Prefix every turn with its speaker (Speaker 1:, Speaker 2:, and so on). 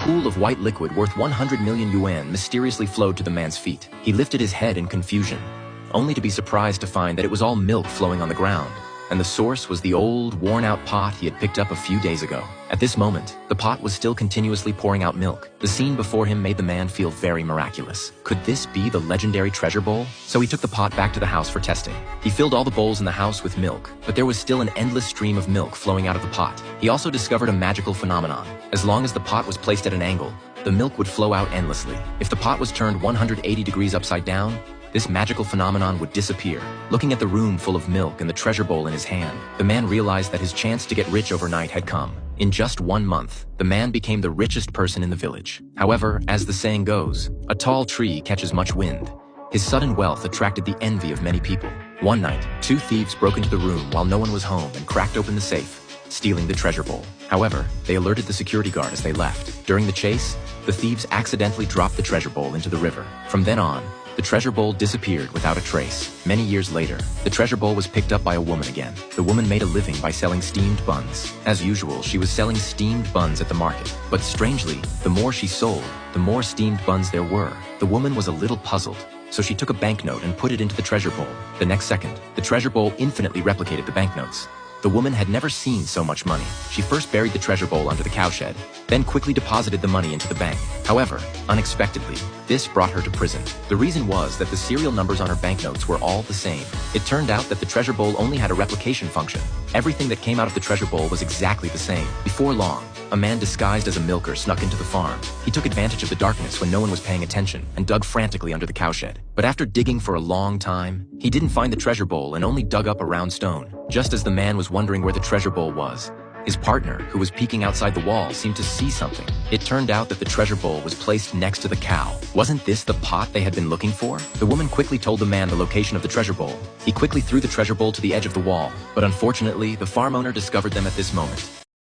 Speaker 1: pool of white liquid worth 100 million yuan mysteriously flowed to the man's feet. He lifted his head in confusion, only to be surprised to find that it was all milk flowing on the ground, and the source was the old, worn-out pot he had picked up a few days ago. At this moment, the pot was still continuously pouring out milk. The scene before him made the man feel very miraculous. Could this be the legendary treasure bowl? So he took the pot back to the house for testing. He filled all the bowls in the house with milk, but there was still an endless stream of milk flowing out of the pot. He also discovered a magical phenomenon. As long as the pot was placed at an angle, the milk would flow out endlessly. If the pot was turned 180 degrees upside down, this magical phenomenon would disappear. Looking at the room full of milk and the treasure bowl in his hand, the man realized that his chance to get rich overnight had come. In just 1 month, the man became the richest person in the village. However, as the saying goes, a tall tree catches much wind. His sudden wealth attracted the envy of many people. One night, 2 thieves broke into the room while no one was home and cracked open the safe, stealing the treasure bowl. However, they alerted the security guard as they left. During the chase, the thieves accidentally dropped the treasure bowl into the river. From then on, the treasure bowl disappeared without a trace. Many years later, the treasure bowl was picked up by a woman again. The woman made a living by selling steamed buns. As usual, she was selling steamed buns at the market. But strangely, the more she sold, the more steamed buns there were. The woman was a little puzzled, so she took a banknote and put it into the treasure bowl. The next second, the treasure bowl infinitely replicated the banknotes. The woman had never seen so much money. She first buried the treasure bowl under the cowshed, then quickly deposited the money into the bank. However, unexpectedly, this brought her to prison. The reason was that the serial numbers on her banknotes were all the same. It turned out that the treasure bowl only had a replication function. Everything that came out of the treasure bowl was exactly the same. Before long, a man disguised as a milker snuck into the farm. He took advantage of the darkness when no one was paying attention and dug frantically under the cowshed. But after digging for a long time, he didn't find the treasure bowl and only dug up a round stone. Just as the man was wondering where the treasure bowl was, his partner, who was peeking outside the wall, seemed to see something. It turned out that the treasure bowl was placed next to the cow. Wasn't this the pot they had been looking for? The woman quickly told the man the location of the treasure bowl. He quickly threw the treasure bowl to the edge of the wall, but unfortunately, the farm owner discovered them at this moment.